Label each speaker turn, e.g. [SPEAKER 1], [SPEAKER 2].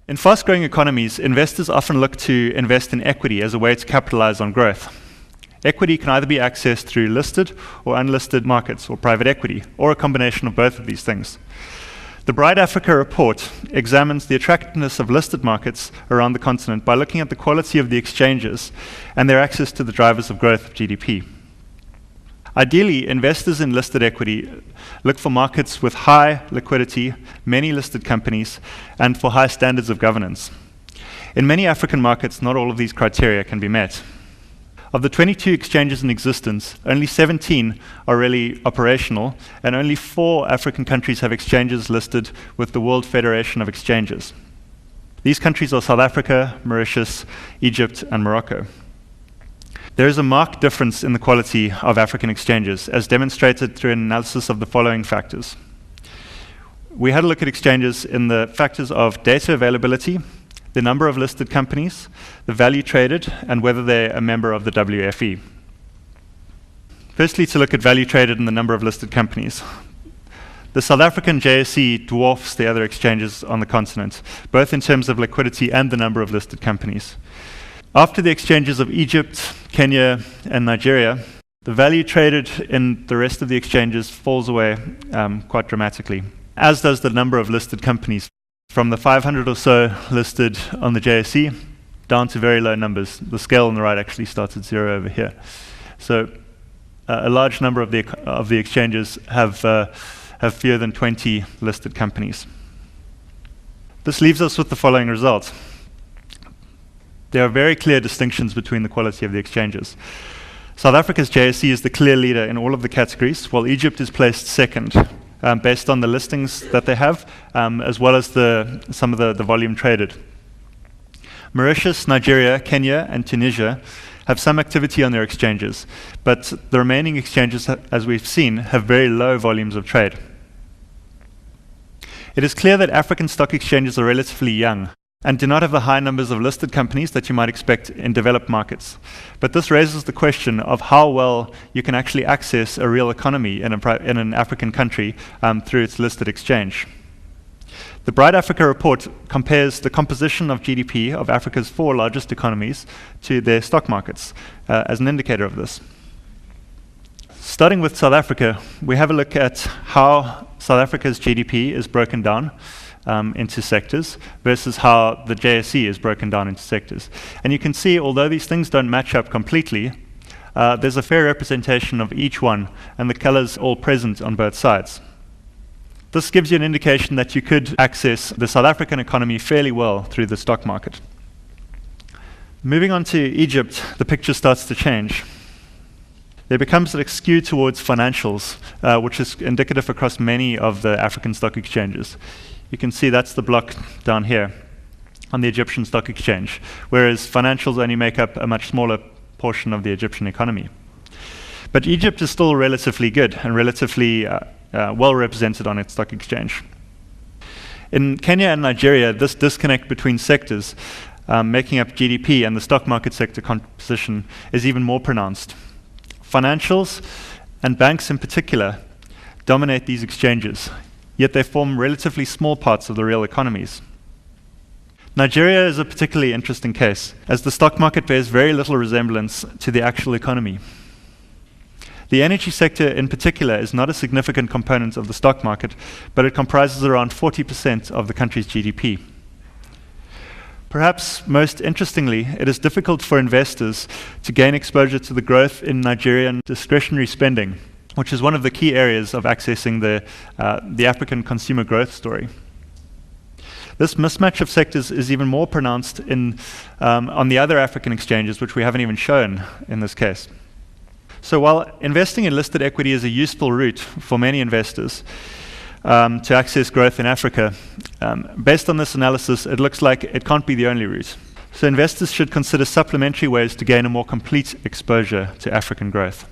[SPEAKER 1] In fast-growing economies, investors often look to invest in equity as a way to capitalize on growth. Equity can either be accessed through listed or unlisted markets or private equity, or a combination of both of these things. The Bright Africa report examines the attractiveness of listed markets around the continent by looking at the quality of the exchanges and their access to the drivers of growth of GDP. Ideally, investors in listed equity look for markets with high liquidity, many listed companies, and for high standards of governance. In many African markets, not all of these criteria can be met. Of the 22 exchanges in existence, only 17 are really operational, and only 4 African countries have exchanges listed with the World Federation of Exchanges. These countries are South Africa, Mauritius, Egypt, and Morocco. There is a marked difference in the quality of African exchanges, as demonstrated through an analysis of the following factors. We had a look at exchanges in the factors of data availability, the number of listed companies, the value traded, and whether they're a member of the WFE. Firstly, to look at value traded and the number of listed companies. The South African JSE dwarfs the other exchanges on the continent, both in terms of liquidity and the number of listed companies. After the exchanges of Egypt, Kenya, and Nigeria, the value traded in the rest of the exchanges falls away quite dramatically, as does the number of listed companies, from the 500 or so listed on the JSE down to very low numbers. The scale on the right actually starts at 0 over here. So a large number of the exchanges have fewer than 20 listed companies. This leaves us with the following result. There are very clear distinctions between the quality of the exchanges. South Africa's JSE is the clear leader in all of the categories, while Egypt is placed second, based on the listings that they have, as well as some of the volume traded. Mauritius, Nigeria, Kenya, and Tunisia have some activity on their exchanges, but the remaining exchanges, as we've seen, have very low volumes of trade. It is clear that African stock exchanges are relatively young and do not have the high numbers of listed companies that you might expect in developed markets. But this raises the question of how well you can actually access a real economy in an African country through its listed exchange. The Bright Africa report compares the composition of GDP of Africa's 4 largest economies to their stock markets as an indicator of this. Starting with South Africa, we have a look at how South Africa's GDP is broken down into sectors versus how the JSE is broken down into sectors. And you can see, although these things don't match up completely, there's a fair representation of each one, and the colors all present on both sides. This gives you an indication that you could access the South African economy fairly well through the stock market. Moving on to Egypt, the picture starts to change. There becomes a skew towards financials, which is indicative across many of the African stock exchanges. You can see that's the block down here on the Egyptian Stock Exchange, whereas financials only make up a much smaller portion of the Egyptian economy. But Egypt is still relatively good and relatively well represented on its stock exchange. In Kenya and Nigeria, this disconnect between sectors making up GDP and the stock market sector composition is even more pronounced. Financials and banks in particular dominate these exchanges, yet they form relatively small parts of the real economies. Nigeria is a particularly interesting case, as the stock market bears very little resemblance to the actual economy. The energy sector in particular is not a significant component of the stock market, but it comprises around 40% of the country's GDP. Perhaps most interestingly, it is difficult for investors to gain exposure to the growth in Nigerian discretionary spending, which is one of the key areas of accessing the African consumer growth story. This mismatch of sectors is even more pronounced on the other African exchanges, which we haven't even shown in this case. So while investing in listed equity is a useful route for many investors to access growth in Africa, based on this analysis, it looks like it can't be the only route. So investors should consider supplementary ways to gain a more complete exposure to African growth.